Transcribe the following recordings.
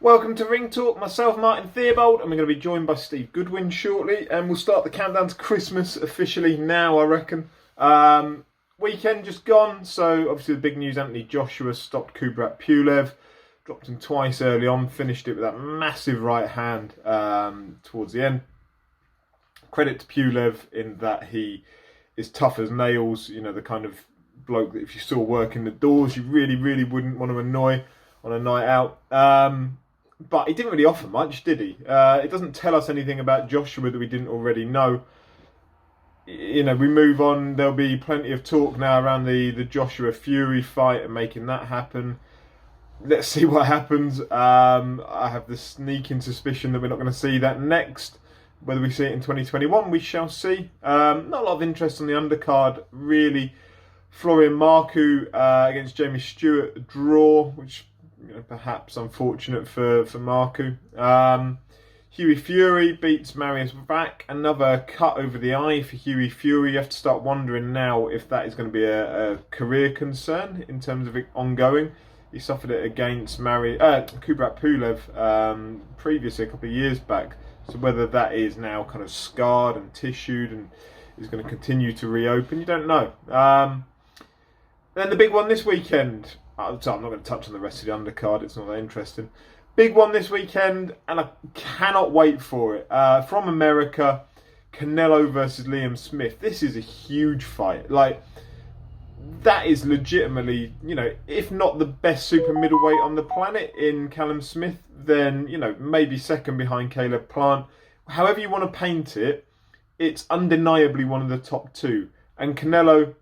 Welcome to Ring Talk, myself Martin Theobald, and we're going to be joined by Steve Goodwin shortly, and we'll start the countdown to Christmas officially now, I reckon. Weekend just gone, so obviously the big news, Anthony Joshua stopped Kubrat Pulev, dropped him twice early on, finished it with that massive right hand towards the end. Credit to Pulev in that he is tough as nails, you know, the kind of bloke that if you saw working the doors, you really, really wouldn't want to annoy on a night out. But he didn't really offer much, did he? It doesn't tell us anything about Joshua that we didn't already know. You know, we move on. There'll be plenty of talk now around the Joshua Fury fight and making that happen. Let's see what happens. I have the sneaking suspicion that we're not going to see that next. Whether we see it in 2021, we shall see. Not a lot of interest on the undercard, really. Florian Marku against Jamie Stewart, draw, which perhaps unfortunate for Marku. Hughie Fury beats Marius Vac. Another cut over the eye for Hughie Fury. You have to start wondering now if that is going to be a career concern in terms of it ongoing. He suffered it against Kubrat Pulev previously, a couple of years back. So whether that is now kind of scarred and tissued and is going to continue to reopen, you don't know. Then the big one this weekend. So I'm not going to touch on the rest of the undercard. It's not that interesting. Big one this weekend, and I cannot wait for it. From America, Canelo versus Liam Smith. This is a huge fight. Like, that is legitimately, you know, if not the best super middleweight on the planet in Callum Smith, then, you know, maybe second behind Caleb Plant. However you want to paint it, it's undeniably one of the top two. And Canelo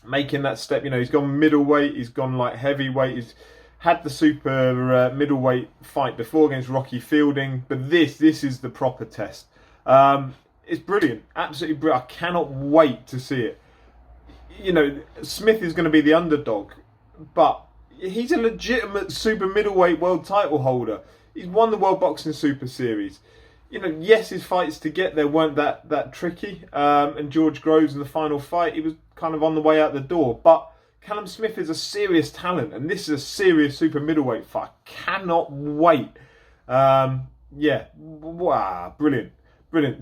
making that step, you know, he's gone middleweight, he's gone like heavyweight, he's had the super middleweight fight before against Rocky Fielding, but this is the proper test. It's brilliant, absolutely brilliant. I cannot wait to see it. You know, Smith is going to be the underdog, but he's a legitimate super middleweight world title holder. He's won the World Boxing Super Series. You know, yes, his fights to get there weren't that tricky. And George Groves in the final fight, he was kind of on the way out the door. But Callum Smith is a serious talent, and this is a serious super middleweight fight. I cannot wait. Yeah, wow, brilliant.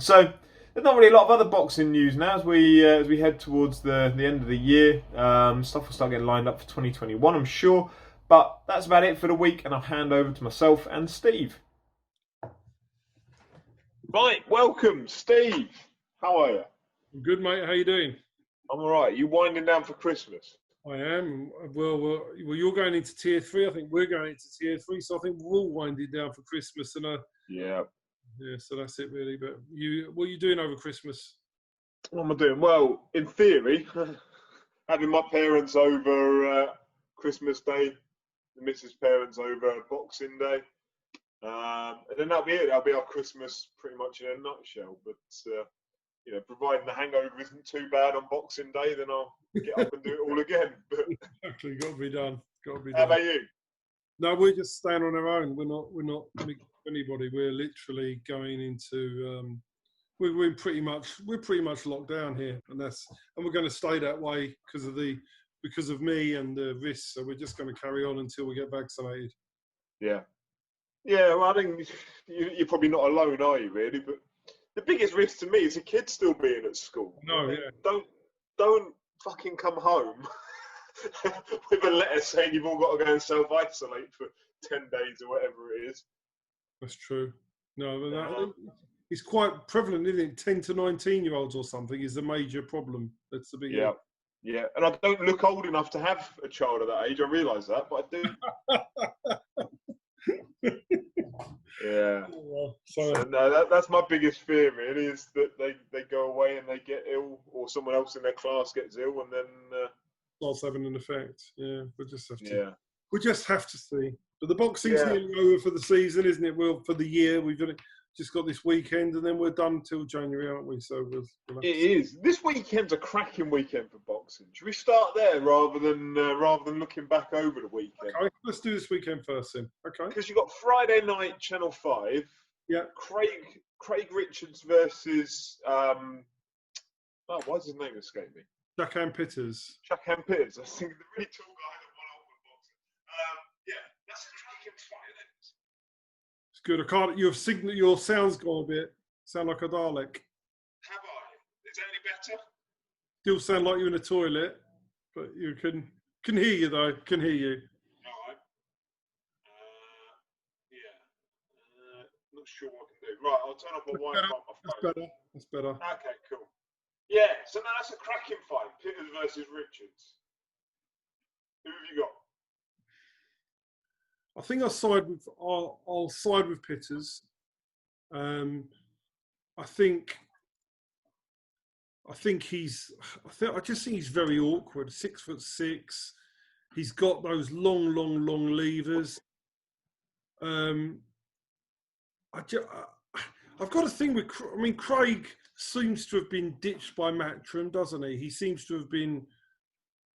So there's not really a lot of other boxing news now as we head towards the end of the year. Stuff will start getting lined up for 2021, I'm sure. But that's about it for the week, and I'll hand over to myself and Steve. Right, welcome, Steve. How are you? I'm good, mate. How you doing? I'm all right. You winding down for Christmas? I am. Well, you're going into tier 3. I think we're going into tier 3, so I think we're all winding down for Christmas. And yeah. So that's it, really. But what are you doing over Christmas? What am I doing? Well, in theory, having my parents over Christmas Day, the missus' parents over Boxing Day. And then that'll be it. That'll be our Christmas pretty much in a nutshell. But, you know, providing the hangover isn't too bad on Boxing Day, then I'll get up and do it all again. But exactly, got to be done. How about you? No, we're just staying on our own. We're not anybody. We're literally going into. We're pretty much locked down here, and we're going to stay that way because of me and the risks. So we're just going to carry on until we get vaccinated. Yeah. Yeah, well, I think you're probably not alone, are you, really? But the biggest risk to me is the kids still being at school. No, yeah. Don't fucking come home with a letter saying you've all got to go and self-isolate for 10 days or whatever it is. That's true. No, but it's quite prevalent, isn't it? 10 to 19-year-olds or something is the major problem. That's the big Yeah. Yeah, and I don't look old enough to have a child at that age. I realise that, but I do. Yeah. So no, that's my biggest fear, really, is that they go away and they get ill, or someone else in their class gets ill, and then starts having an effect. Yeah, we just have to. Yeah. We just have to see. But the boxing's nearly over for the season, isn't it? Well, for the year, we've just got this weekend, and then we're done till January, aren't we? So we'll it is. This weekend's a cracking weekend for boxing. Should we start there rather than looking back over the weekend? Okay, let's do this weekend first, then. Okay. Because you've got Friday night, Channel 5. Yeah. Craig Richards versus why does his name escape me? Jackham Pitters. Jackham Pitters. I think the really tall guy that won Ultimate Boxing. Yeah, that's a cracking fight. good. I can't. Your signal, your sound's gone a bit. Sound like a Dalek. Have I? Is that any better? Still sound like you're in a toilet, but you can hear you though. Can hear you. All right. Yeah. Not sure what I can do. Right, I'll turn off my Wi-Fi on my phone. That's better. That's better. Okay, cool. Yeah, so now that's a cracking fight. Pitters versus Richards. Who have you got? I think I'll side with Pitters. I just think he's very awkward. 6'6". He's got those long levers. I've got a thing with. I mean, Craig seems to have been ditched by Matchroom, doesn't he? He seems to have been.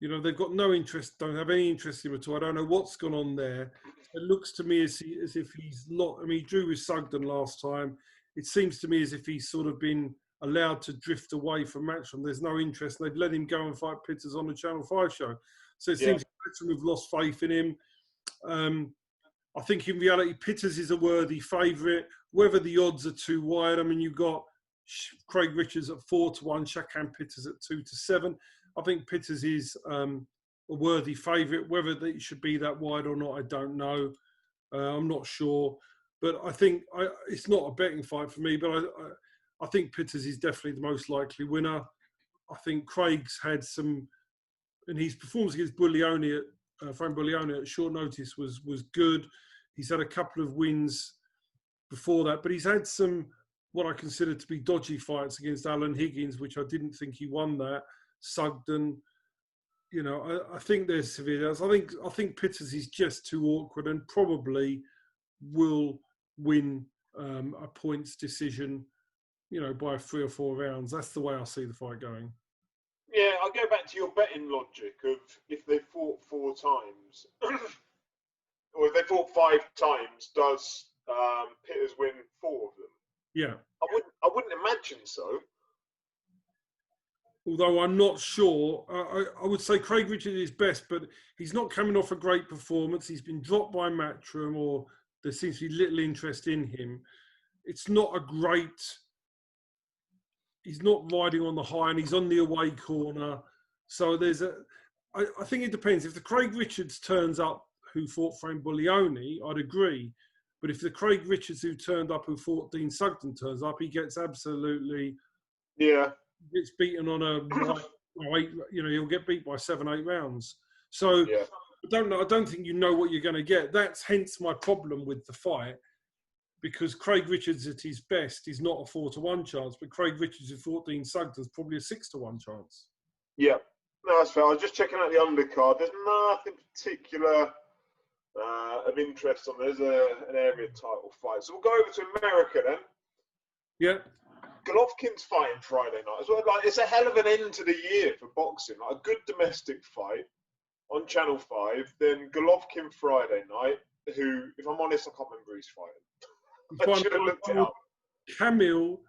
They've got no interest. Don't have any interest in him at all. I don't know what's gone on there. It looks to me as if he's not. I mean, he drew with Sugden last time. It seems to me as if he's sort of been allowed to drift away from Matchroom. There's no interest. They've let him go and fight Pitters on the Channel 5 show. So it seems Matchroom have lost faith in him. I think in reality, Pitters is a worthy favourite. Whether the odds are too wide, I mean, you've got Craig Richards at 4-1, Shakan Pitters at 2-7. I think Pitters is a worthy favourite. Whether it should be that wide or not, I don't know. I'm not sure. But I think it's not a betting fight for me, but I think Pitters is definitely the most likely winner. I think Craig's had some, and his performance against Frank Bullioni at short notice was good. He's had a couple of wins before that, but he's had some what I consider to be dodgy fights against Alan Higgins, which I didn't think he won that. Sugden, I think there's severe. I think Pitters is just too awkward and probably will win a points decision, by 3 or 4 rounds. That's the way I see the fight going. Yeah, I'll go back to your betting logic of if they fought 4 times, or if they fought 5 times, does Pitters win 4 of them? Yeah. I wouldn't imagine so. Although I'm not sure. I would say Craig Richards is best, but he's not coming off a great performance. He's been dropped by Matchroom, or there seems to be little interest in him. It's not a great... He's not riding on the high, and he's on the away corner. So I think it depends. If the Craig Richards turns up who fought Frank Bullioni, I'd agree. But if the Craig Richards who turned up who fought Dean Sugden turns up, he gets absolutely... Yeah. Gets beaten on he'll get beat by 7-8 rounds. So I don't think you know what you're going to get. That's hence my problem with the fight, because Craig Richards at his best is not a 4-1 chance, but Craig Richards at 14 Sugden is probably a 6-1 chance. Yeah, no, that's fair. I was just checking out the undercard. There's nothing particular of interest on. There's an area title fight. So we'll go over to America then. Yeah. Golovkin's fighting Friday night as well. Like, it's a hell of an end to the year for boxing. Like a good domestic fight on Channel 5, then Golovkin Friday night, who, if I'm honest, I can't remember who's fighting. I should have looked it up. Kamil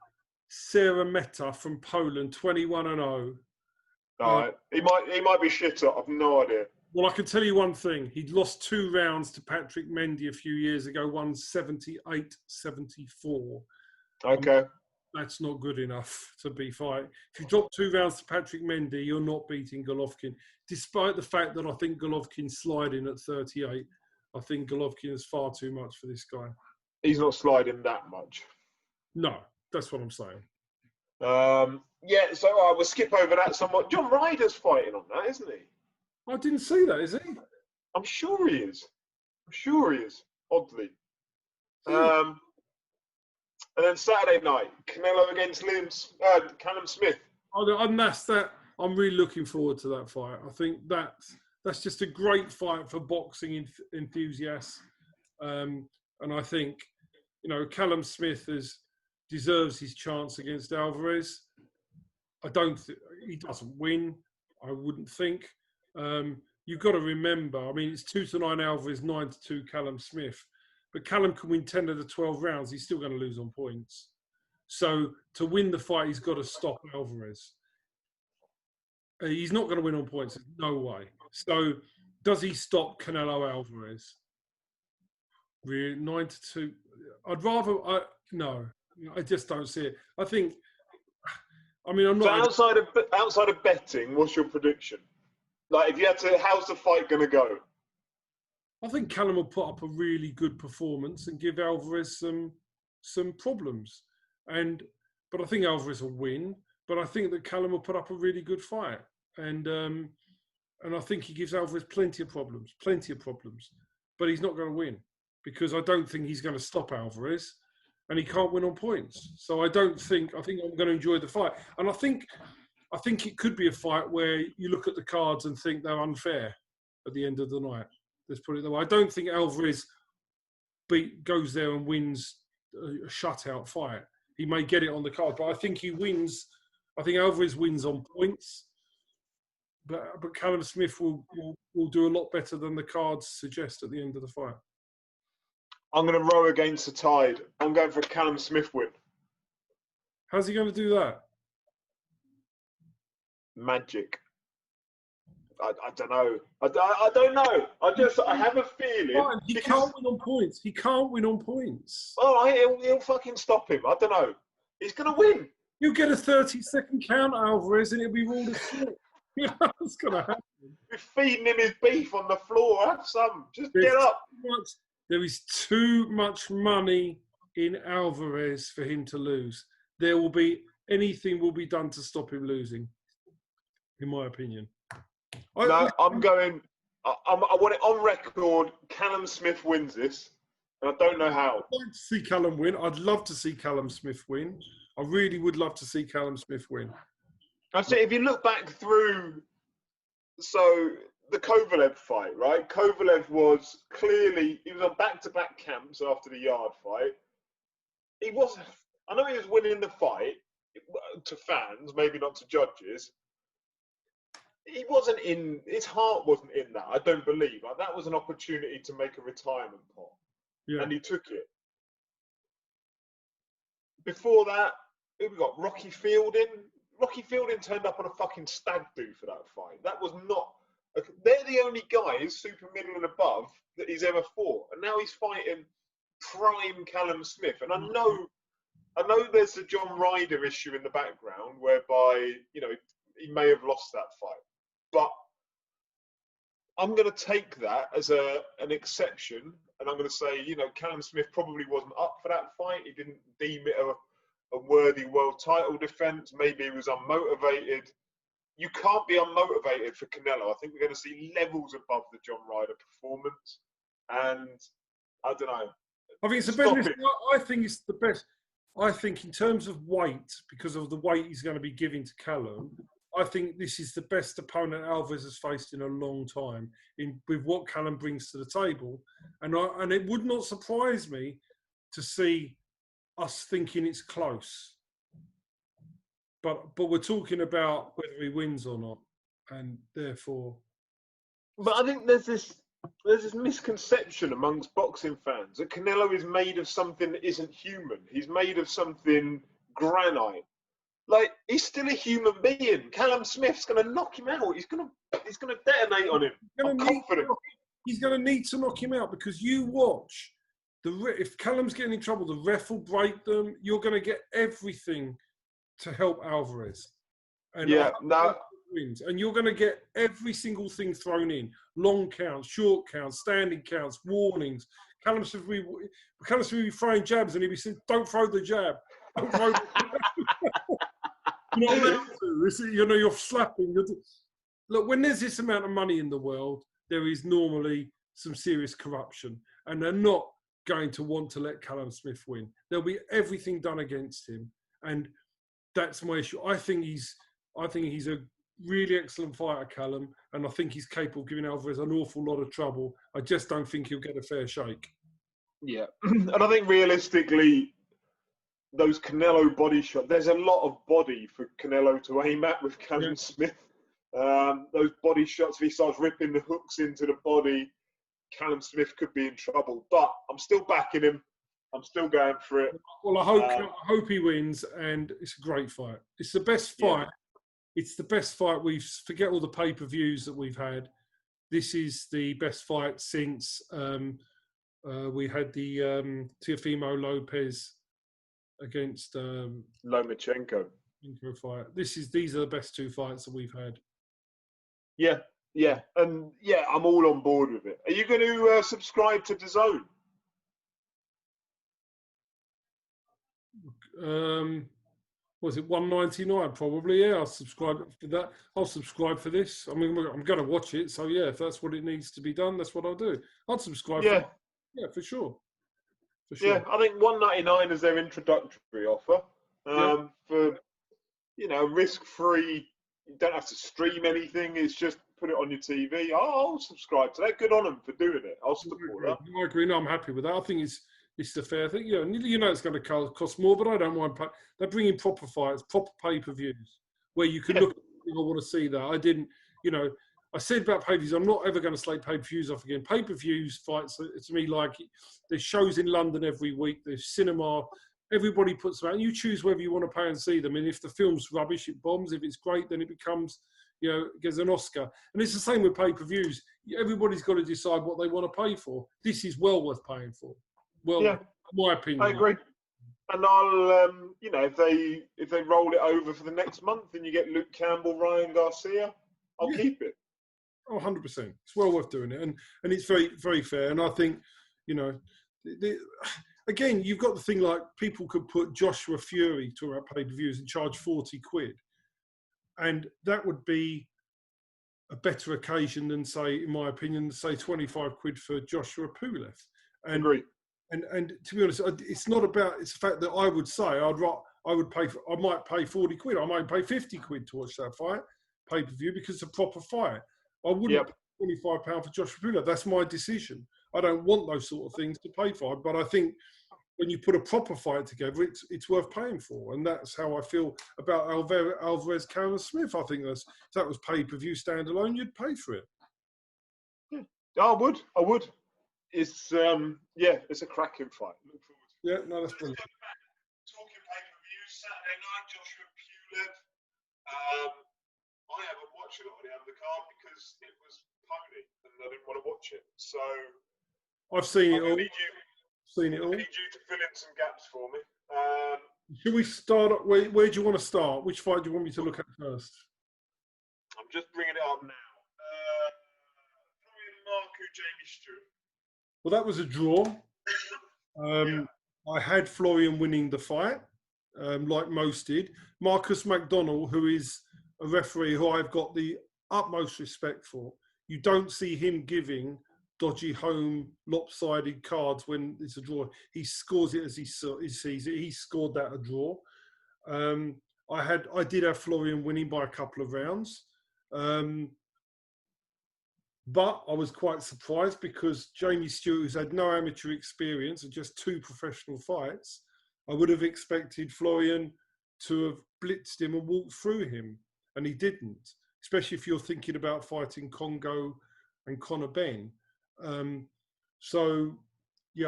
Seremeta from Poland, 21-0. Right. He might be shit up. I've no idea. Well, I can tell you one thing. He'd lost 2 rounds to Patrick Mendy a few years ago, won 78-74. Okay. That's not good enough to be fight. If you drop 2 rounds to Patrick Mendy, you're not beating Golovkin. Despite the fact that I think Golovkin's sliding at 38, I think Golovkin is far too much for this guy. He's not sliding that much. No, that's what I'm saying. Yeah, so we'll skip over that somewhat. John Ryder's fighting on that, isn't he? I didn't see that, is he? I'm sure he is. Oddly. And then Saturday night, Canelo against Callum Smith. I'm really looking forward to that fight. I think that's just a great fight for boxing enthusiasts. And I think, Callum Smith deserves his chance against Alvarez. He doesn't win, I wouldn't think. You've got to remember, it's 2-9 Alvarez, 9-2 Callum Smith. But Callum can win 10 of the 12 rounds. He's still going to lose on points. So to win the fight, he's got to stop Alvarez. He's not going to win on points. No way. So does he stop Canelo Alvarez? Really, 9-2. I'd rather. No, I just don't see it. I think. I mean, I'm So not. outside of betting, what's your prediction? Like, if you had to, how's the fight going to go? I think Callum will put up a really good performance and give Alvarez some problems. But I think Alvarez will win. But I think that Callum will put up a really good fight, and I think he gives Alvarez plenty of problems. But he's not going to win because I don't think he's going to stop Alvarez, and he can't win on points. So I think I'm going to enjoy the fight, and I think it could be a fight where you look at the cards and think they're unfair at the end of the night. Let's put it that way. I don't think Alvarez goes there and wins a shutout fight. He may get it on the card, but I think he wins. I think Alvarez wins on points, but Callum Smith will do a lot better than the cards suggest at the end of the fight. I'm going to row against the tide. I'm going for a Callum Smith win. How's he going to do that? Magic. I don't know. I don't know. I have a feeling. He can't win on points. He can't win on points. Oh, he'll fucking stop him. I don't know. He's going to win. You'll get a 30-second count, Alvarez, and it'll be ruled as shit. What's going to happen? You're feeding him his beef on the floor. Have some. Just get up. There is too much money in Alvarez for him to lose. Anything will be done to stop him losing, in my opinion. I want it on record. Callum Smith wins this, and I don't know how. I'd like to see Callum win. I'd love to see Callum Smith win. I really would love to see Callum Smith win. I say, if you look back through, so the Kovalev fight, right? Kovalev was on back-to-back camps after the Yard fight. I know he was winning the fight to fans, maybe not to judges. His heart wasn't in that, I don't believe. Like, that was an opportunity to make a retirement pot. Yeah. And he took it. Before that, we got Rocky Fielding. Rocky Fielding turned up on a fucking stag do for that fight. That was not... They're the only guys, super middle and above, that he's ever fought. And now he's fighting prime Callum Smith. And I know there's the John Ryder issue in the background, whereby, he may have lost that fight. But I'm going to take that as an exception, and I'm going to say, Callum Smith probably wasn't up for that fight. He didn't deem it a worthy world title defense. Maybe he was unmotivated. You can't be unmotivated for Canelo. I think we're going to see levels above the John Ryder performance, and I don't know. I think it's the best. I think it's the best. I think in terms of weight, because of the weight he's going to be giving to Callum, I think this is the best opponent Alvarez has faced in a long time with what Callum brings to the table. And it would not surprise me to see us thinking it's close. But we're talking about whether he wins or not. And therefore... But I think there's this misconception amongst boxing fans that Canelo is made of something that isn't human. He's made of something granite. Like, he's still a human being. Callum Smith's going to knock him out. He's going to detonate on him. I'm confident. He's going to need to knock him out because you watch. If Callum's getting in trouble, the ref will break them. You're going to get everything to help Alvarez. And wins. And you're going to get every single thing thrown in. Long counts, short counts, standing counts, warnings. Callum Smith will be throwing jabs and he'll be saying, don't throw the jab. Don't throw the jab. You're not allowed to. You're slapping. Look, when there's this amount of money in the world, there is normally some serious corruption. And they're not going to want to let Callum Smith win. There'll be everything done against him. And that's my issue. I think he's a really excellent fighter, Callum, and I think he's capable of giving Alvarez an awful lot of trouble. I just don't think he'll get a fair shake. Yeah. And I think realistically, those Canelo body shots, there's a lot of body for Canelo to aim at with Callum Smith. Those body shots, if he starts ripping the hooks into the body, Callum Smith could be in trouble. But I'm still backing him. I'm still going for it. Well, I hope he wins, and it's a great fight. It's the best fight. Yeah. It's the best fight. Forget all the pay-per-views that we've had. This is the best fight since We had the Teofimo Lopez against Lomachenko. fight. These are the best 2 fights that we've had. Yeah, and I'm all on board with it. Are you going to subscribe to DAZN? Was it $1.99? Probably. Yeah, I'll subscribe for that. I'll subscribe for this. I mean, I'm going to watch it. So yeah, if that's what it needs to be done, that's what I'll do. I'll subscribe. Yeah, for sure. Yeah, I think $1.99 is their introductory offer. For risk-free. You don't have to stream anything. It's just put it on your TV. I'll subscribe to that. Good on them for doing it. I'll support that. I agree. No, I'm happy with that. I think it's the fair thing. It's going to cost more, but I don't mind. They're bringing proper fights, proper pay-per-views, where you can look at it. I want to see that. I didn't, I said about pay-per-views, I'm not ever going to slate pay-per-views off again. Pay-per-views fights, to me, like, there's shows in London every week. There's cinema. Everybody puts them out, and you choose whether you want to pay and see them. And if the film's rubbish, it bombs. If it's great, then it becomes, gets an Oscar. And it's the same with pay-per-views. Everybody's got to decide what they want to pay for. This is well worth paying for. Well, in my opinion. I agree. And I'll, if they roll it over for the next month and you get Luke Campbell, Ryan Garcia, I'll keep it. Oh, 100%. It's well worth doing it. And it's very, very fair. And I think, again, you've got the thing like people could put Joshua Fury to our pay-per-views and charge 40 quid. And that would be a better occasion than, say, in my opinion, say 25 quid for Joshua Pulev. Agree. And to be honest, it's not about, it's the fact that I would say I might pay 40 quid. I might pay 50 quid to watch that fight, pay-per-view, because it's a proper fight. I wouldn't pay £25 for Joshua Pulev. That's my decision. I don't want those sort of things to pay for. But I think when you put a proper fight together, it's worth paying for. And that's how I feel about Alvarez Cameron Smith. I think if that was pay-per-view standalone, you'd pay for it. Yeah, I would. It's it's a cracking fight. Look forward to it. Yeah, no, that's brilliant. Talking pay-per-views, Saturday night, Joshua Pulev. I haven't watched it on the undercard because it was pony and I didn't want to watch it. So I've seen it all. I need you to fill in some gaps for me. Should we start? Where do you want to start? Which fight do you want me to look at first? I'm just bringing it up now. Marku, Jamie Stewart. Well, that was a draw. I had Florian winning the fight, like most did. Marcus McDonnell, who is a referee who I've got the utmost respect for, you don't see him giving dodgy home lopsided cards when it's a draw. He scores it as he sees it. He scored that a draw. I did have Florian winning by a couple of rounds. But I was quite surprised because Jamie Stewart, who's had no amateur experience and just 2 professional fights, I would have expected Florian to have blitzed him and walked through him, and he didn't. Especially if you're thinking about fighting Congo and Conor Benn. I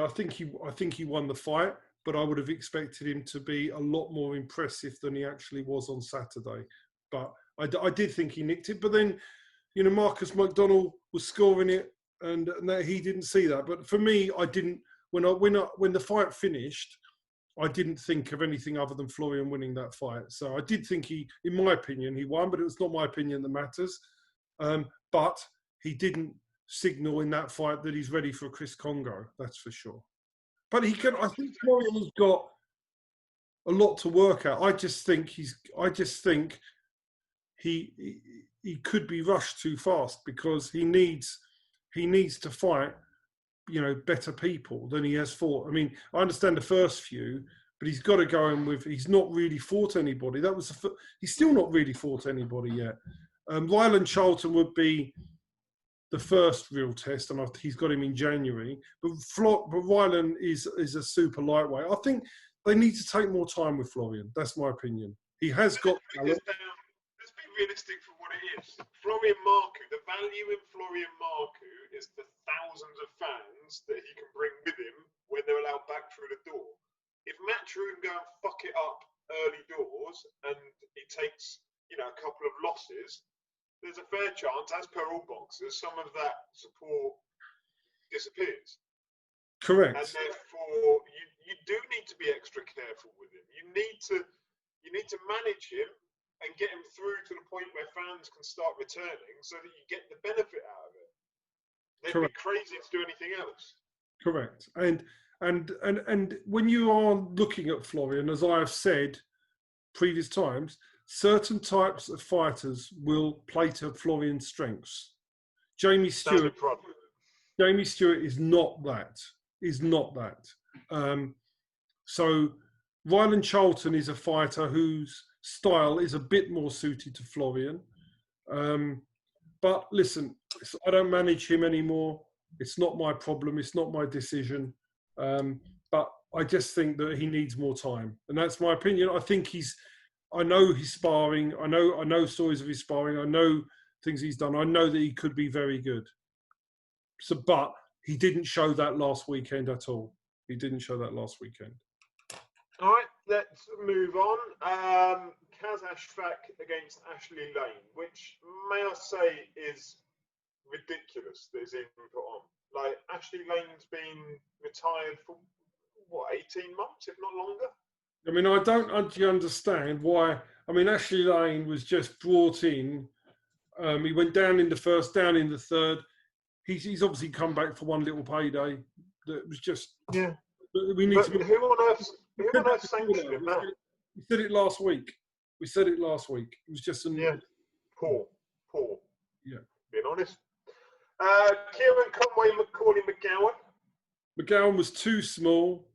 think he won the fight, but I would have expected him to be a lot more impressive than he actually was on Saturday. But I did think he nicked it, but then. Marcus McDonnell was scoring it, and he didn't see that. But for me, I didn't. When the fight finished, I didn't think of anything other than Florian winning that fight. So I did think in my opinion, he won. But it was not my opinion that matters. But he didn't signal in that fight that he's ready for Chris Congo. That's for sure. But he can. I think Florian has got a lot to work at. I just think he could be rushed too fast because he needs to fight, better people than he has fought. I mean, I understand the first few, but he's got to go in with. He's not really fought anybody. He's still not really fought anybody yet. Ryland Charlton would be the first real test, and he's got him in January. But Ryland is a super lightweight. I think they need to take more time with Florian. That's my opinion. He has got talent. Let's be realistic for what it is. Florian Marku, the value in Florian Marku is the thousands of fans that he can bring with him when they're allowed back through the door. If Matchroom go and fuck it up early doors and he takes, a couple of losses, there's a fair chance, as per all boxers, some of that support disappears. Correct. And therefore, you do need to be extra careful with him. You need to manage him and get him through to the point where fans can start returning, so that you get the benefit out of it. They'd be crazy to do anything else. Correct. And when you are looking at Florian, as I have said previous times, certain types of fighters will play to Florian's strengths. Jamie Stewart is not that. So Ryland Charlton is a fighter whose style is a bit more suited to Florian. But listen, I don't manage him anymore. It's not my problem. It's not my decision. But I just think that he needs more time, and that's my opinion. I know he's sparring. I know stories of his sparring. I know things he's done. I know that he could be very good. So, but he didn't show that last weekend at all. He didn't show that last weekend. All right, let's move on. Kaz Ashfaq against Ashley Lane, which may I say is ridiculous that is even put on. Like, Ashley Lane's been retired for, 18 months, if not longer? I mean, I don't actually understand why. I mean, Ashley Lane was just brought in. He went down in the first, down in the third. He's obviously come back for one little payday. That was just... Yeah. We need to... Who on earth sanctioned him that? We said it last week. It was just an... Yeah. Poor. Yeah. Being honest. Kieran Conway, Macaulay McGowan. McGowan was too small.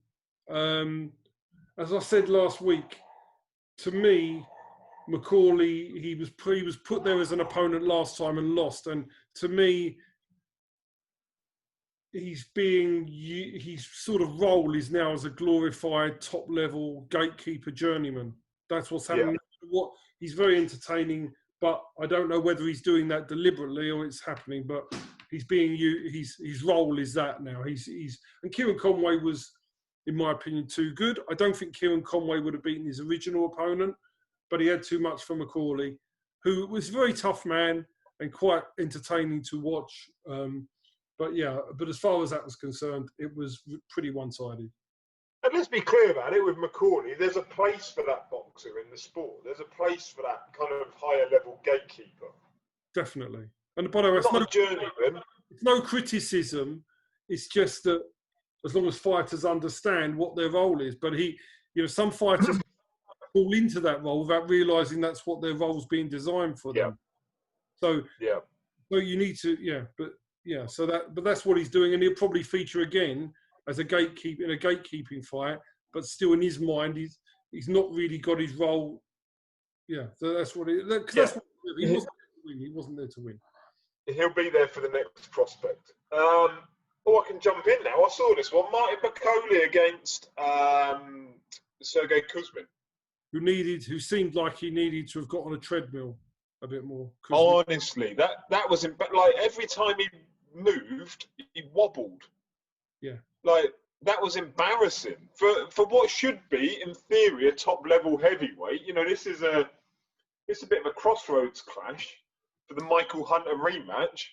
As I said last week, to me, Macaulay, he was put there as an opponent last time and lost. And to me, his sort of role is now as a glorified top-level gatekeeper journeyman. That's what's happening. Yeah. He's very entertaining, but I don't know whether he's doing that deliberately or it's happening. But he's being used. His role is that now. And Kieran Conway was, in my opinion, too good. I don't think Kieran Conway would have beaten his original opponent, but he had too much for Macaulay, who was a very tough man and quite entertaining to watch. But as far as that was concerned, it was pretty one-sided. And let's be clear about it with Macaulay. There's a place for that boxer in the sport. There's a place for that kind of higher-level gatekeeper. Definitely. And by the way, it's no criticism. It's just that as long as fighters understand what their role is. But some fighters fall into that role without realising that's what their role's being designed for them. So you need to, but that's what he's doing, and he'll probably feature again as a gatekeeper in a gatekeeping fight. But still, in his mind, he's not really got his role. Yeah, so that's what he wasn't there to win. He wasn't there to win. He'll be there for the next prospect. I can jump in now. I saw this one. Martin Macaulay against Sergey Kuzmin. Who seemed like he needed to have got on a treadmill a bit more. Honestly, that was like every time he moved, he wobbled. Yeah. Like, that was embarrassing for what should be, in theory, a top-level heavyweight. This is a bit of a crossroads clash for the Michael Hunter rematch.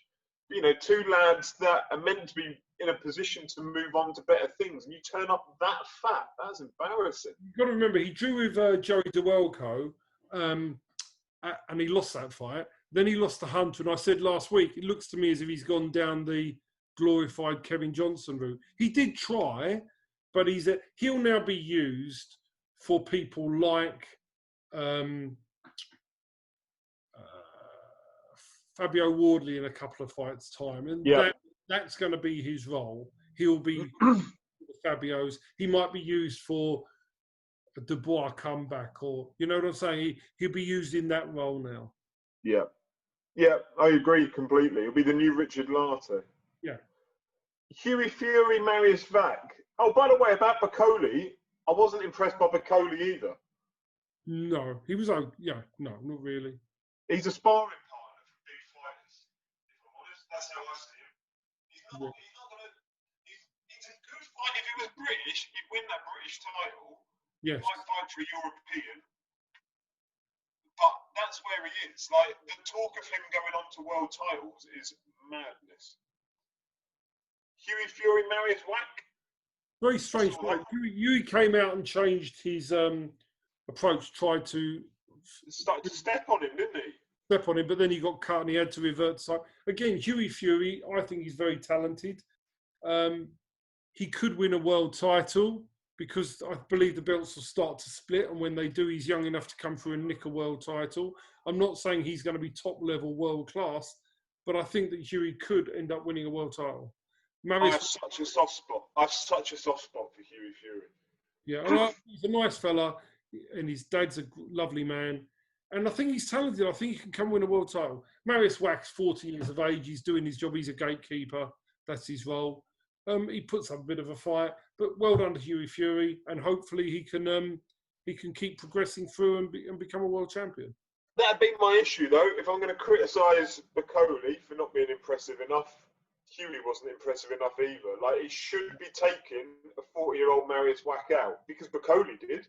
Two lads that are meant to be in a position to move on to better things, and you turn up that fat. That's embarrassing. You've got to remember, he drew with Joey DeWelco, and he lost that fight. Then he lost to Hunter, and I said last week, it looks to me as if he's gone down the glorified Kevin Johnson route. He did try, but he'll now be used for people like Fabio Wardley in a couple of fights' time. And that's going to be his role. He'll be Fabio's. He might be used for a Dubois comeback, or, you know what I'm saying? He'll be used in that role now. Yeah, I agree completely. It'll be the new Richard Larter. Yeah. Huey Fury, Marius Vac. Oh, by the way, about Macaulay, I wasn't impressed by Macaulay either. No, he was. No, not really. He's a sparring partner for big fighters. If I'm honest, that's how I see him. He's not gonna. He's a good fight. If he was British, he'd win that British title. Yes. He might fight for a European. But that's where he is. Like, the talk of him going on to world titles is madness. Huey Fury, Marius Vac. Very strange fight. Huey came out and changed his approach, tried to Started to step on him, didn't he? step on him, but then he got cut and he had to revert side. Again, Huey Fury, I think he's very talented. He could win a world title because I believe the belts will start to split, and when they do, he's young enough to come through and nick a world title. I'm not saying he's going to be top level world class, but I think that Huey could end up winning a world title. I have such a soft spot. for Huey Fury. Yeah, he's a nice fella, and his dad's a lovely man. And I think he's talented. I think he can come win a world title. Marius Wax, 40 years of age, he's doing his job. He's a gatekeeper. That's his role. He puts up a bit of a fight, but well done to Huey Fury, and hopefully he can keep progressing through and become a world champion. That'd be my issue, though. If I'm going to criticise Bacoli for not being impressive enough, Huey wasn't impressive enough either. Like, he should be taking a 40-year-old Marius Wack out because Bacoli did.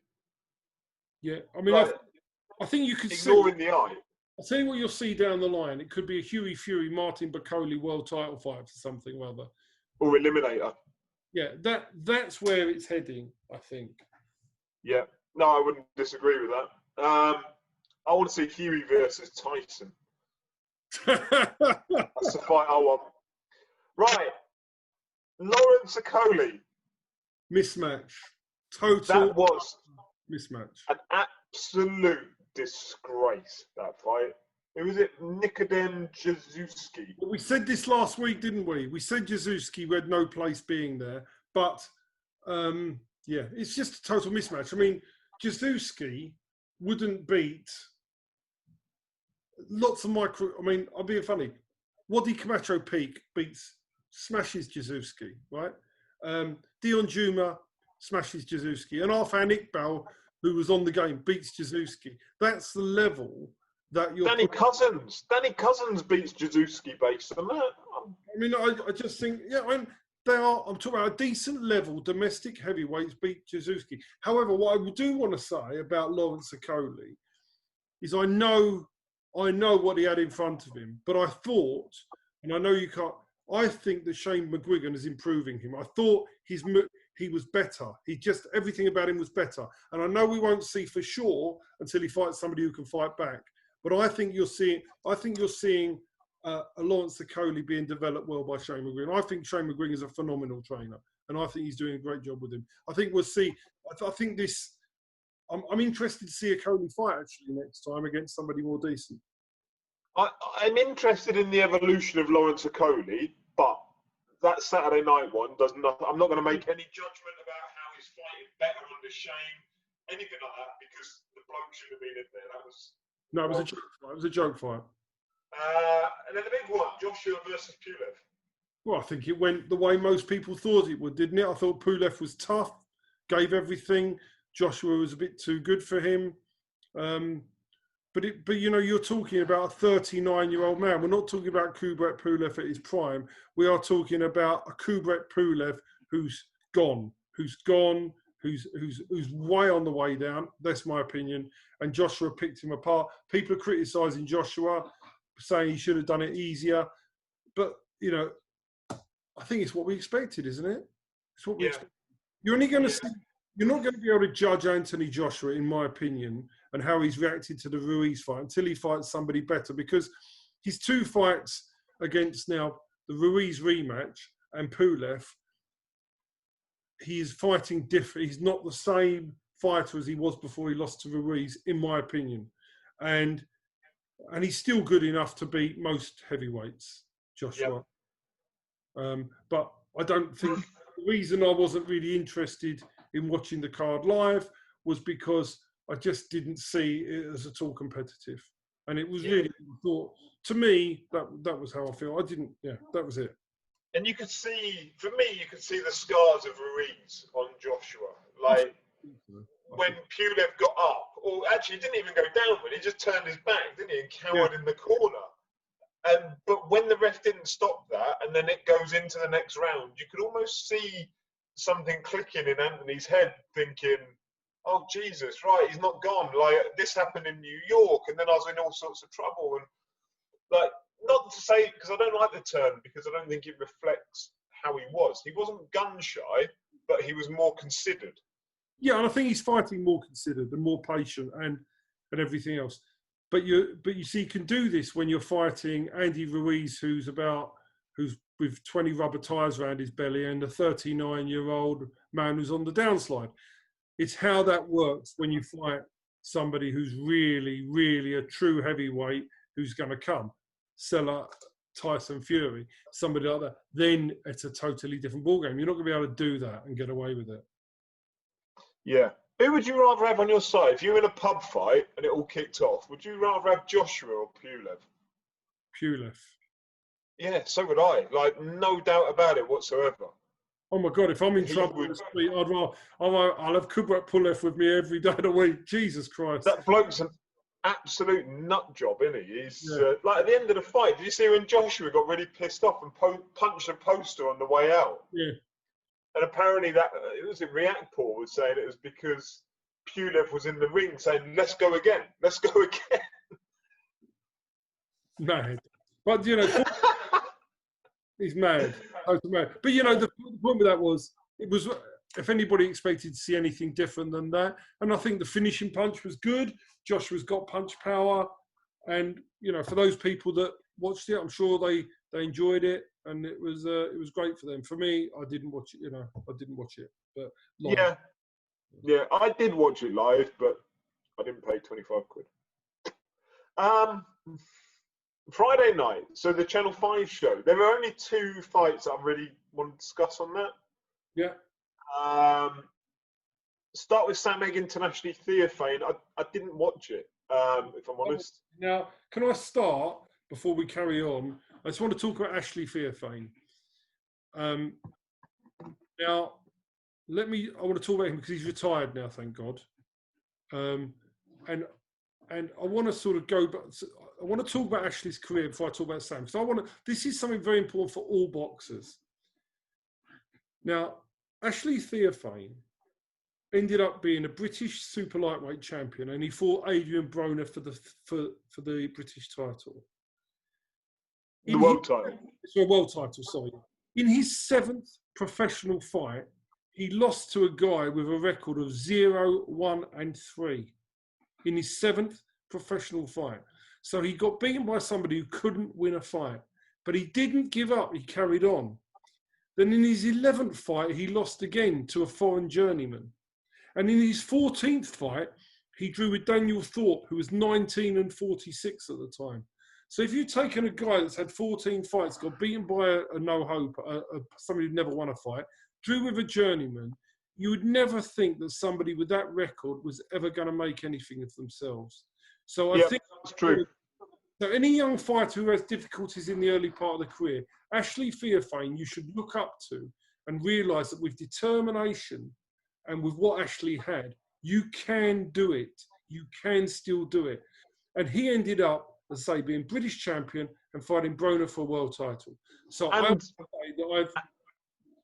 Yeah, I mean, like, I think you could ignoring the eye. I'll tell you what you'll see down the line. It could be a Huey Fury, Martin Bacoli world title fight for something or other. Or Eliminator. Yeah, that's where it's heading, I think. Yeah, no, I wouldn't disagree with that. I want to see Huey versus Tyson. That's the fight I want. Right. Lawrence Okoli. Mismatch. Total That was mismatch. An absolute disgrace, that fight. Who was it? Nikodem Jaszewski. Well, we said this last week, didn't we? We said Jaszewski had no place being there. But, yeah, it's just a total mismatch. I mean, Jaszewski wouldn't beat lots of micro... I mean, I'll be funny. Wadi Camacho Peak smashes Jaszewski, right? Dion Duma smashes Jaszewski. And Arfan Iqbal, who was on the game, beats Jaszewski. That's the level that you're... Danny Cousins beats Jaszewski based on that. I mean, I just think, yeah, I'm talking about a decent level, domestic heavyweights beat Jaszewski. However, what I do want to say about Lawrence Okoli is I know what he had in front of him, but I thought, and I know you can't, I think that Shane McGuigan is improving him. I thought he was better. Everything about him was better. And I know we won't see for sure until he fights somebody who can fight back. But I think you're seeing a Lawrence Okoli being developed well by Shane McGuigan. I think Shane McGuigan is a phenomenal trainer, and I think he's doing a great job with him. I think we'll see. I think this. I'm interested to see Okoli fight actually next time against somebody more decent. I'm interested in the evolution of Lawrence Okoli, but that Saturday night one does not. I'm not going to make any judgment about how he's fighting better under Shane, anything like that, because the bloke should have been in there. It was a joke fight. It was a joke fight. And then the big one, Joshua versus Pulev. Well, I think it went the way most people thought it would, didn't it? I thought Pulev was tough, gave everything. Joshua was a bit too good for him. But you know, you're talking about a 39-year-old man. We're not talking about Kubrat Pulev at his prime. We are talking about a Kubrat Pulev who's way on the way down. That's my opinion. And Joshua picked him apart. People are criticising Joshua, saying he should have done it easier. But, you know, I think it's what we expected, isn't it? It's what we expected. You're only going to see... You're not going to be able to judge Anthony Joshua, in my opinion, and how he's reacted to the Ruiz fight until he fights somebody better, because his two fights against now the Ruiz rematch and Pulev, he is fighting different. He's not the same fighter as he was before he lost to Ruiz, in my opinion. And he's still good enough to beat most heavyweights, Joshua. Yep. But I don't think the reason I wasn't really interested in watching the card live was because I just didn't see it as at all competitive. And it was really, to me, that was how I feel. That was it. And you could see the scars of Ruiz on Joshua. Like, when Pulev got up, or actually he didn't even go downward, he just turned his back, didn't he, and cowered in the corner. But when the ref didn't stop that, and then it goes into the next round, you could almost see something clicking in Anthony's head, thinking, oh, Jesus, right, he's not gone. Like, this happened in New York, and then I was in all sorts of trouble. And, like, not to say, because I don't like the term, because I don't think it reflects how he was. He wasn't gun-shy, but he was more considered. Yeah, and I think he's fighting more considered and more patient and everything else. But you see, you can do this when you're fighting Andy Ruiz, who's with 20 rubber tyres around his belly, and a 39-year-old man who's on the downslide. It's how that works when you fight somebody who's really, really a true heavyweight who's going to come. Seller, Tyson Fury, somebody like that. Then it's a totally different ballgame. You're not going to be able to do that and get away with it. Yeah. Who would you rather have on your side? If you were in a pub fight and it all kicked off, would you rather have Joshua or Pulev? Pulev. Yeah, so would I. Like, no doubt about it whatsoever. Oh my God, if I'm in trouble in the street, I'll have Kubrat Pulev with me every day of the week. Jesus Christ. That bloke's an absolute nut job, isn't he? He's like, at the end of the fight, did you see when Joshua got really pissed off and punched a poster on the way out? Yeah. And apparently it was in React Paul was saying it was because Pulev was in the ring saying, let's go again. Mad. But, he's mad. Totally mad. But, the point with that was, if anybody expected to see anything different than that, and I think the finishing punch was good. Joshua's got punch power. And, for those people that watched it, I'm sure they enjoyed it. And it was great for them. For me, I didn't watch it. I didn't watch it. But live. Yeah, I did watch it live, but I didn't pay 25 quid. Friday night, so the Channel 5 show. There were only 2 fights that I really want to discuss on that. Yeah. Start with Sam Egg International Theophane. I didn't watch it, if I'm honest. Now, can I start before we carry on? I just want to talk about Ashley Theophane. Now, I want to talk about him because he's retired now, thank God. And I want to sort of go back. I want to talk about Ashley's career before I talk about Sam. So this is something very important for all boxers. Now, Ashley Theophane ended up being a British super lightweight champion, and he fought Adrian Broner for the British title. The world title. So world title, sorry. In his 7th professional fight, he lost to a guy with a record of 0-1-3 in his 7th professional fight. So he got beaten by somebody who couldn't win a fight, but he didn't give up. He carried on. Then in his 11th fight, he lost again to a foreign journeyman. And in his 14th fight, he drew with Daniel Thorpe, who was 19-46 at the time. So if you've taken a guy that's had 14 fights, got beaten by a no-hope, somebody who never won a fight, drew with a journeyman, you would never think that somebody with that record was ever going to make anything of themselves. So I think that's true. So any young fighter who has difficulties in the early part of the career, Ashley Theophane, you should look up to and realise that with determination and with what Ashley had, you can do it. You can still do it. And he ended up, as I say, being British champion and fighting Broner for a world title. So I would say that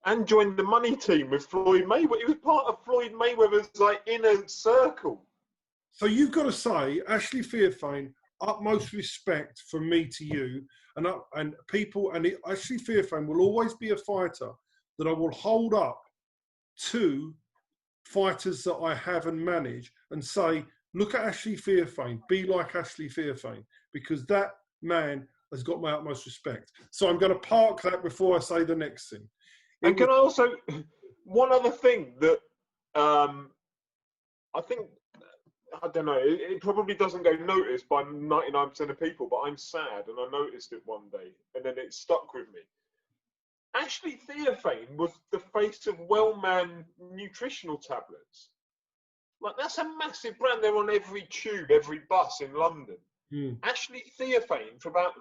and joined the money team with Floyd Mayweather. He was part of Floyd Mayweather's inner circle. So you've got to say, Ashley Theophane, utmost respect from me to you, and people, and Ashley Theophane will always be a fighter that I will hold up to fighters that I have and manage and say, look at Ashley Theophane, be like Ashley Theophane, because that man has got my utmost respect. So I'm going to park that before I say the next thing. And can I also, one other thing that I think, I don't know, it probably doesn't go noticed by 99% of people, but I'm sad and I noticed it one day and then it stuck with me. Ashley Theophane was the face of Wellman nutritional tablets. Like, that's a massive brand. They're on every tube, every bus in London. Ashley Theophane, for about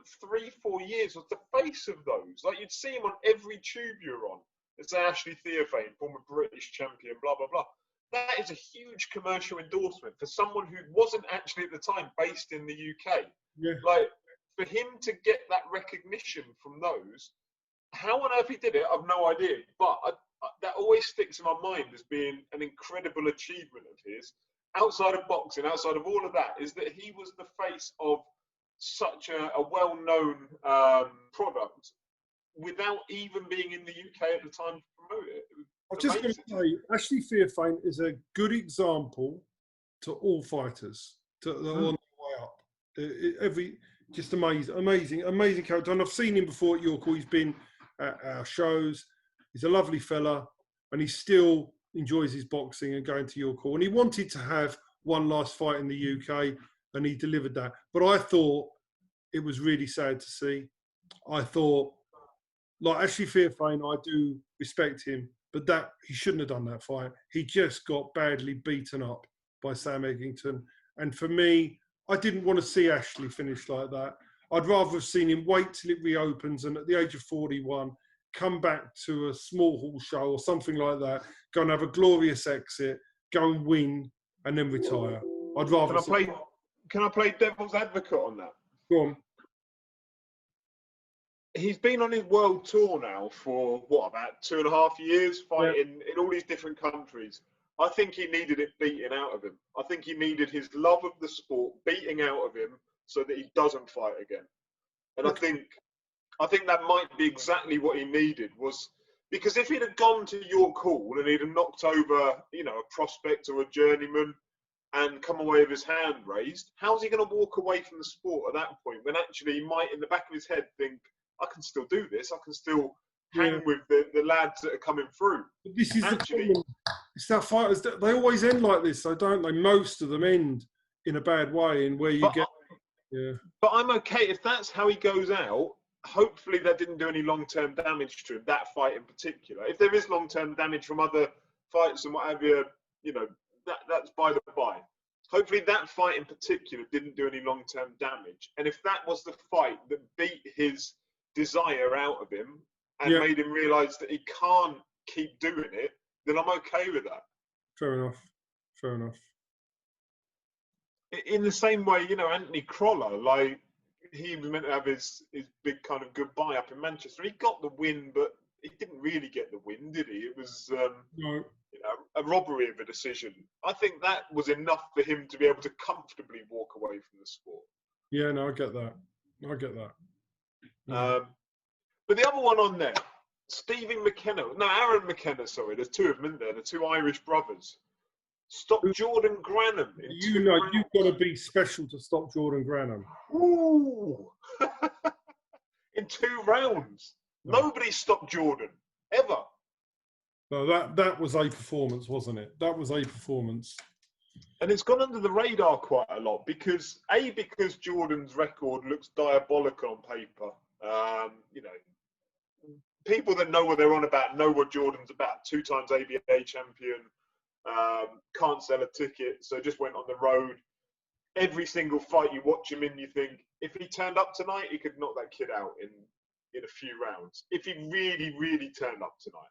3-4 years, was the face of those. Like, you'd see him on every tube you're on. It's Ashley Theophane, former British champion, blah, blah, blah. That is a huge commercial endorsement for someone who wasn't actually at the time based in the UK. Yeah. Like, for him to get that recognition from those, how on earth he did it, I've no idea. But that always sticks in my mind as being an incredible achievement of his. Outside of boxing, outside of all of that, is that he was the face of such a well-known product without even being in the UK at the time to promote it. It was I'm just going to say, Ashley Theophane is a good example to all fighters that are on the way up. Just amazing character. And I've seen him before at York. He's been at our shows. He's a lovely fella, and he still enjoys his boxing and going to York Hall. And he wanted to have one last fight in the UK, and he delivered that. But I thought it was really sad to see. I thought, like Ashley Theophane, I do respect him, but that he shouldn't have done that fight. He just got badly beaten up by Sam Eggington. And for me, I didn't want to see Ashley finish like that. I'd rather have seen him wait till it reopens and at the age of 41, come back to a small hall show or something like that, go and have a glorious exit, go and win, and then retire. I'd rather. Can I play devil's advocate on that? Go on. He's been on his world tour now for about 2.5 years, fighting in all these different countries. I think he needed it beating out of him. I think he needed his love of the sport beating out of him so that he doesn't fight again. And I think that might be exactly what he needed, was because if he'd have gone to York Hall and he'd have knocked over, a prospect or a journeyman and come away with his hand raised, how's he going to walk away from the sport at that point when actually he might, in the back of his head, think, I can still do this. I can still hang with the lads that are coming through. But this is actually, the problem. It's that fighters, they always end like this, so don't they? Most of them end in a bad way, and where you get. Yeah. But I'm okay if that's how he goes out. Hopefully, that didn't do any long-term damage to him. That fight in particular. If there is long-term damage from other fights and what have you, that's by the by. Hopefully, that fight in particular didn't do any long-term damage. And if that was the fight that beat his desire out of him and made him realise that he can't keep doing it, then I'm okay with that. Fair enough. In the same way, Anthony Crolla, he was meant to have his big kind of goodbye up in Manchester. He got the win, but he didn't really get the win, did he? It was a robbery of a decision. I think that was enough for him to be able to comfortably walk away from the sport. Yeah, no, I get that. But the other one on there, Aaron McKenna, sorry, there's two of them in there, the two Irish brothers. Stop Jordan Granham. You've got to be special to stop Jordan Granham. Ooh. In 2 rounds. No. Nobody stopped Jordan, ever. No, that was a performance, wasn't it? That was a performance. And it's gone under the radar quite a lot because Jordan's record looks diabolical on paper. People that know what they're on about know what Jordan's about. 2 times ABA champion, can't sell a ticket, so just went on the road. Every single fight you watch him in, you think, if he turned up tonight, he could knock that kid out in a few rounds. If he really, really turned up tonight.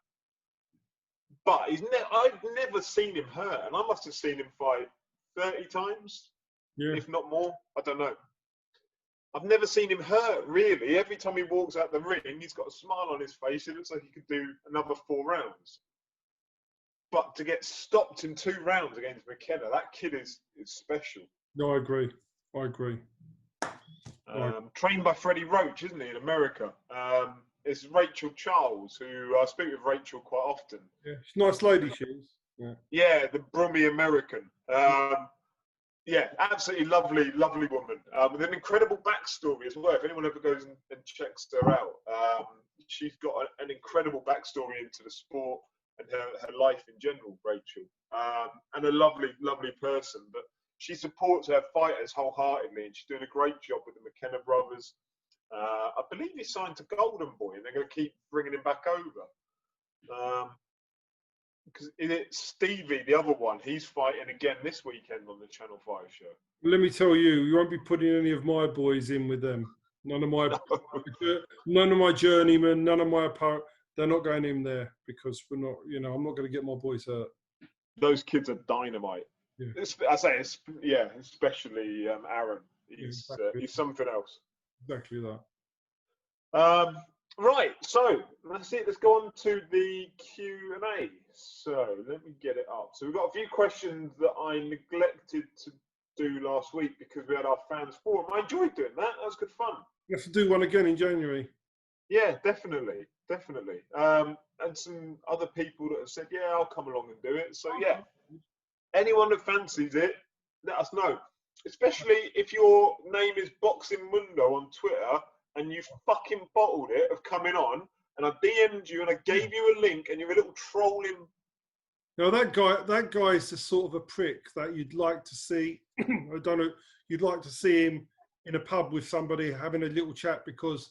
But I've never seen him hurt, and I must have seen him fight 30 times, if not more. I don't know. I've never seen him hurt, really. Every time he walks out the ring, he's got a smile on his face. It looks like he could do another 4 rounds. But to get stopped in 2 rounds against McKenna, that kid is special. No, I agree. Trained by Freddie Roach, isn't he, in America? It's Rachel Charles, who I speak with Rachel quite often. Yeah, she's a nice lady, she is. Yeah, the Brummy American. Absolutely lovely woman. With an incredible backstory as well. If anyone ever goes and checks her out, she's got an incredible backstory into the sport and her life in general, Rachel. And a lovely person. But she supports her fighters wholeheartedly, and she's doing a great job with the McKenna brothers. I believe he signed to Golden Boy, and they're going to keep bringing him back over. Because Stevie, the other one, he's fighting again this weekend on the Channel 5 show. Let me tell you, you won't be putting any of my boys in with them. None of my journeymen, none of my they're not going in there because we're not. I'm not going to get my boys hurt. Those kids are dynamite. Yeah. Especially Aaron. He's something else. Exactly that. Right, so that's it. Let's go on to the Q&A. So let me get it up. So we've got a few questions that I neglected to do last week because we had our fans forum. I enjoyed doing that. That was good fun. You have to do one again in January. Yeah, definitely. definitely. And some other people that have said, yeah, I'll come along and do it. So yeah, anyone that fancies it, let us know. Especially if your name is Boxing Mundo on Twitter and you fucking bottled it of coming on, and I DM'd you and I gave you a link and you're a little trolling. Now that guy is the sort of a prick that you'd like to see. I don't know. You'd like to see him in a pub with somebody having a little chat, because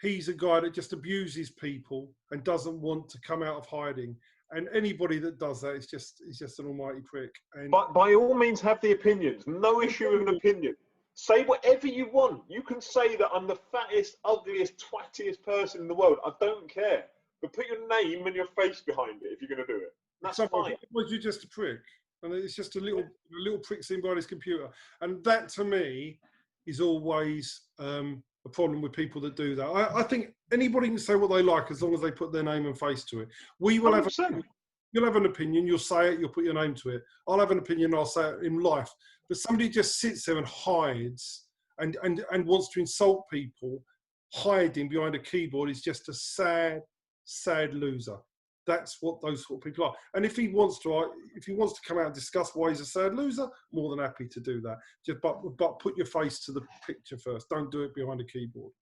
he's a guy that just abuses people and doesn't want to come out of hiding. And anybody that does that is just an almighty prick. And But by all means, have the opinions. No issue with an opinion. Say whatever you want. You can say that I'm the fattest, ugliest, twattiest person in the world. I don't care. But put your name and your face behind it if you're going to do it. That's fine. Was you just a prick? And it's just a little prick sitting behind his computer. And that, to me, is always a problem with people that do that. I think anybody can say what they like as long as they put their name and face to it. We will have. You'll have an opinion. You'll say it. You'll put your name to it. I'll have an opinion. I'll say it in life. But somebody just sits there and hides and wants to insult people, hiding behind a keyboard, is just a sad loser. That's what those sort of people are. And if he wants to come out and discuss why he's a sad loser, more than happy to do that. But put your face to the picture first. Don't do it behind a keyboard.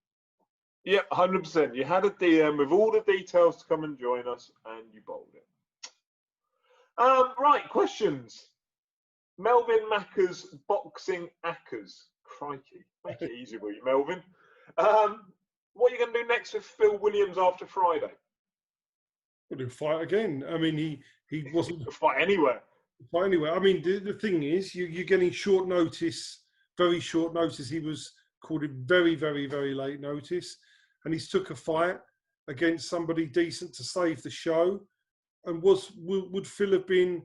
Yep, 100%. You had a DM with all the details to come and join us, and you bowled it. Right, questions. Melvin Macker's boxing accers. Crikey, make it easy, will you, Melvin? What are you going to do next with Phil Williams after Friday? He'll fight again. I mean, he wasn't fight anywhere. Fight anywhere. I mean, the thing is, you're getting short notice, very short notice. He was called in very, very, very late notice, and he's took a fight against somebody decent to save the show. And would Phil have been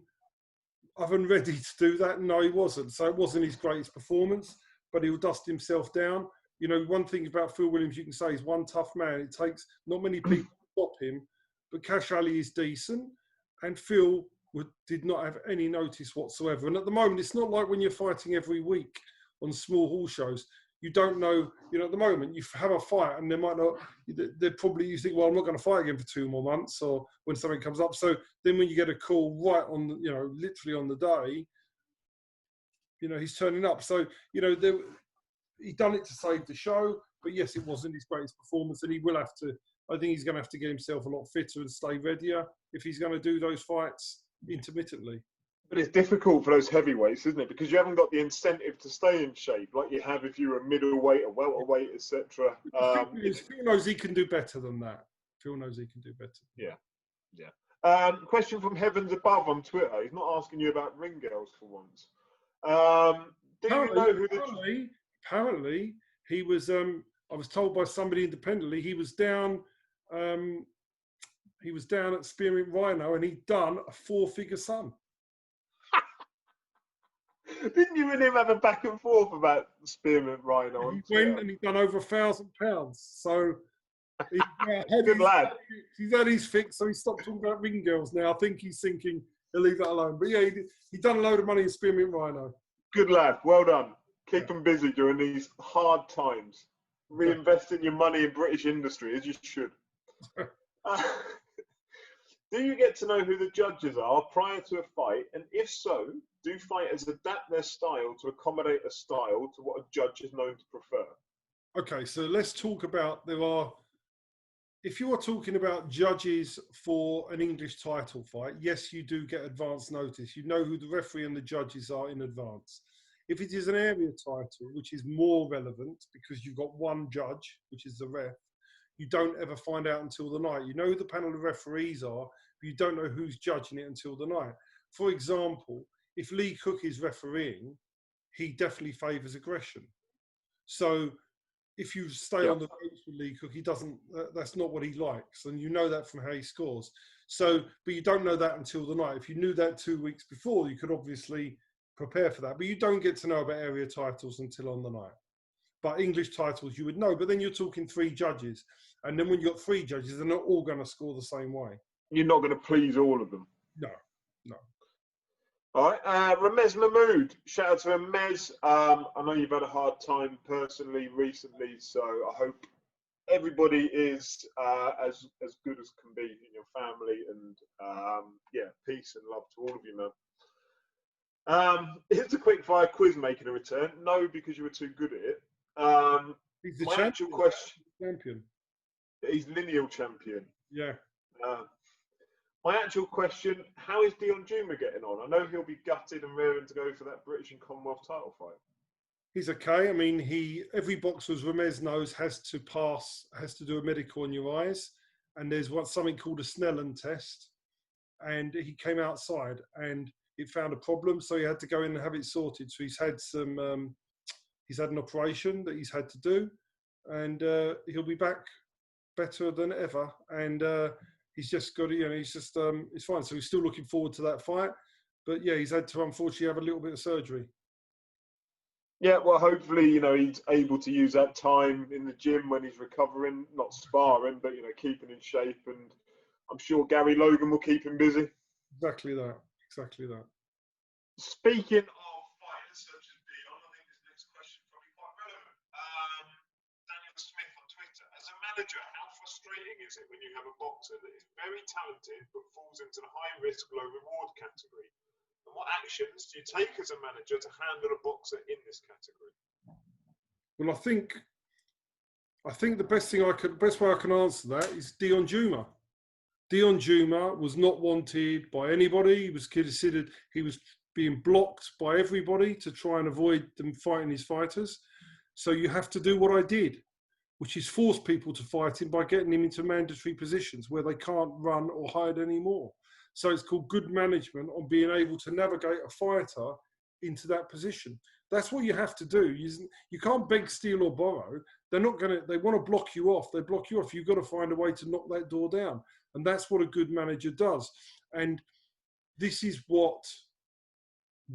up and ready to do that? No, he wasn't. So it wasn't his greatest performance, but he'll dust himself down. You know, one thing about Phil Williams you can say is one tough man. It takes not many people to stop him, but Cash Ali is decent, and Phil did not have any notice whatsoever. And at the moment, it's not like when you're fighting every week on small hall shows. You don't know, you know, at the moment, you have a fight and they might not, they're probably, you think, well, I'm not going to fight again for 2 more months, or when something comes up. So then when you get a call right on, you know, literally on the day, you know, he's turning up. So, you know, he done it to save the show, but yes, it wasn't his greatest performance, and he will have to, I think he's going to have to get himself a lot fitter and stay readier if he's going to do those fights intermittently. But it's difficult for those heavyweights, isn't it? Because you haven't got the incentive to stay in shape like you have if you're a middleweight, a welterweight, etc. Phil knows he can do better than that. Phil knows he can do better. Yeah. Question from Heavens Above on Twitter. He's not asking you about ring girls for once. Do you know who the... Apparently, he was... I was told by somebody independently, he was down at Spearmint Rhino, and he'd done a 4-figure sum. Didn't you and him have a back and forth about Spearmint Rhino? He went and he'd done over £1,000. So he's good lad. He's had his fix, so he stopped talking about ring girls now. I think he's thinking he'll leave that alone. But yeah, he'd done a load of money in Spearmint Rhino. Good lad. Well done. Keep him busy during these hard times. Reinvesting your money in British industry, as you should. Do you get to know who the judges are prior to a fight? And if so, do fighters adapt their style to accommodate a style to what a judge is known to prefer? Okay, so let's talk about, if you are talking about judges for an English title fight, yes, you do get advance notice. You know who the referee and the judges are in advance. If it is an area title, which is more relevant because you've got one judge, which is the ref, you don't ever find out until the night. You know who the panel of referees are, but you don't know who's judging it until the night. For example, if Lee Cook is refereeing, he definitely favours aggression. So if you stay on the ropes with Lee Cook, he doesn't. That's not what he likes, and you know that from how he scores. So, but you don't know that until the night. If you knew that 2 weeks before, you could obviously prepare for that. But you don't get to know about area titles until on the night. But English titles you would know. But then you're talking 3 judges, and then when you've got 3 judges, they're not all going to score the same way. You're not going to please all of them. No. All right, Ramez Mahmood. Shout out to Ramez. I know you've had a hard time personally recently, so I hope everybody is as good as can be in your family, and peace and love to all of you, man. Here's a quick fire quiz making a return. No, because you were too good at it. He's the My champion. actual question. Champion. He's lineal champion. Yeah. My actual question: how is Dion Duma getting on? I know he'll be gutted and raring to go for that British and Commonwealth title fight. He's okay. I mean, every boxer, as Ramez knows, has to do a medical on your eyes, and there's something called a Snellen test, and he came outside and it found a problem, so he had to go in and have it sorted. So he's had he's had an operation that he's had to do, and he'll be back better than ever. And he's just got, it's fine. So he's still looking forward to that fight, but yeah, he's had to unfortunately have a little bit of surgery. Yeah, well, hopefully, he's able to use that time in the gym when he's recovering, not sparring, but, keeping in shape. And I'm sure Gary Logan will keep him busy. Exactly that. Speaking of fighters such as Dion, I think this next question is probably quite relevant. Daniel Smith on Twitter. As a manager, how frustrating is it when you have a boxer that is very talented but falls into the high risk, low reward category? And what actions do you take as a manager to handle a boxer in this category? Well, I think the best way I can answer that is Dion Duma. Dion Duma was not wanted by anybody. He was considered, he was being blocked by everybody to try and avoid them fighting his fighters. So you have to do what I did, which is force people to fight him by getting him into mandatory positions where they can't run or hide anymore. So it's called good management on being able to navigate a fighter into that position. That's what you have to do. You can't beg, steal, or borrow. They want to block you off. They block you off. You've got to find a way to knock that door down. And that's what a good manager does. And this is what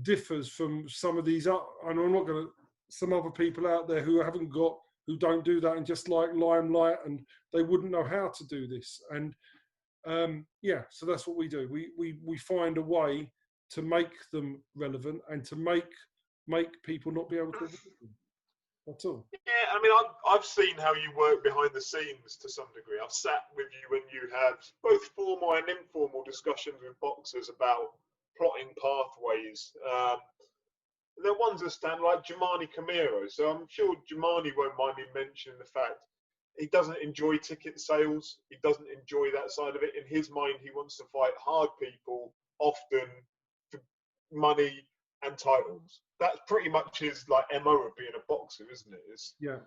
differs from some of these, and I'm not going to, some other people out there who don't do that and just like limelight, and they wouldn't know how to do this. And so that's what we do. We find a way to make them relevant and to make people not be able to avoid them. That's all. Yeah, I mean, I've seen how you work behind the scenes to some degree. I've sat with you when you have both formal and informal discussions with boxers about plotting pathways. There are ones that stand like Jamani Camiro. So I'm sure Jamani won't mind me mentioning the fact he doesn't enjoy ticket sales. He doesn't enjoy that side of it. In his mind, he wants to fight hard people, often for money and titles. That's pretty much his MO of being a boxer, isn't it? Yeah.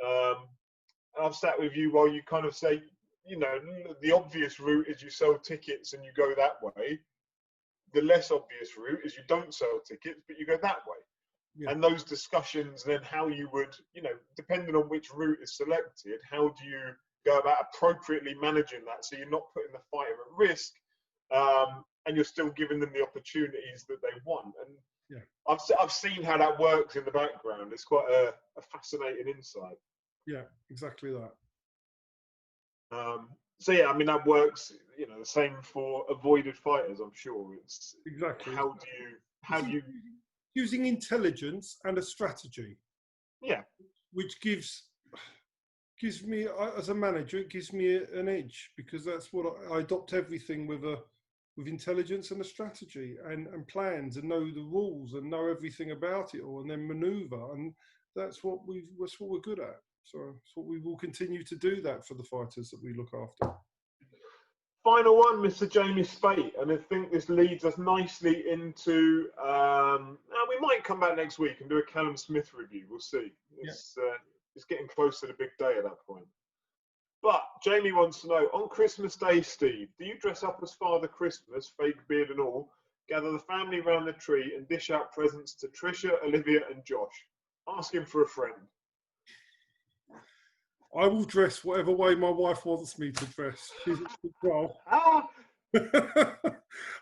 And I've sat with you while you kind of say, the obvious route is you sell tickets and you go that way. The less obvious route is you don't sell tickets, but you go that way. Yeah. And those discussions, then how you would, depending on which route is selected, how do you go about appropriately managing that so you're not putting the fighter at risk, and you're still giving them the opportunities that they want. And yeah, I've seen how that works in the background. It's quite a fascinating insight. Yeah, exactly that. So yeah, I mean that works. The same for avoided fighters. I'm sure it's exactly. How do you using intelligence and a strategy? Yeah, which gives me, as a manager, it gives me an edge, because that's what I adopt everything with intelligence and a strategy and plans, and know the rules and know everything about it all, and then maneuver, and that's what we're good at. So we will continue to do that for the fighters that we look after. Final one, Mr. Jamie Spate, and I think this leads us nicely into. We might come back next week and do a Callum Smith review. We'll see. It's getting close to the big day at that point. But Jamie wants to know, on Christmas Day, Steve, do you dress up as Father Christmas, fake beard and all, gather the family round the tree and dish out presents to Trisha, Olivia and Josh? Asking for a friend. I will dress whatever way my wife wants me to dress. She's in control.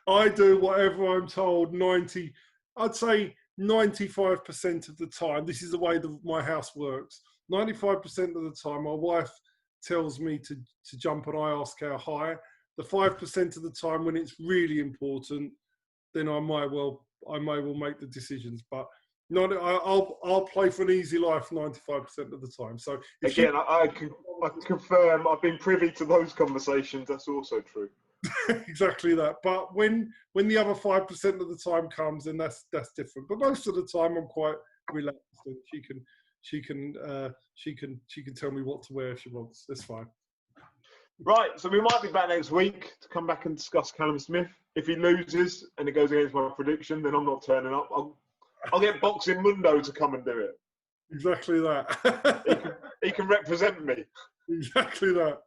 I do whatever I'm told. I'd say 95% of the time. This is the way my house works. 95% of the time, my wife tells me to jump and I ask how high. The 5% of the time when it's really important, then I may well make the decisions. But I'll play for an easy life 95% of the time. So again, I can confirm I've been privy to those conversations. That's also true. Exactly that. But when the other 5% of the time comes, then that's different. But most of the time, I'm quite relaxed, and she can tell me what to wear if she wants. That's fine. Right, so we might be back next week to come back and discuss Callum Smith. If he loses and it goes against my prediction, then I'm not turning up. I'll get Boxing Mundo to come and do it. Exactly that. He can represent me. Exactly that.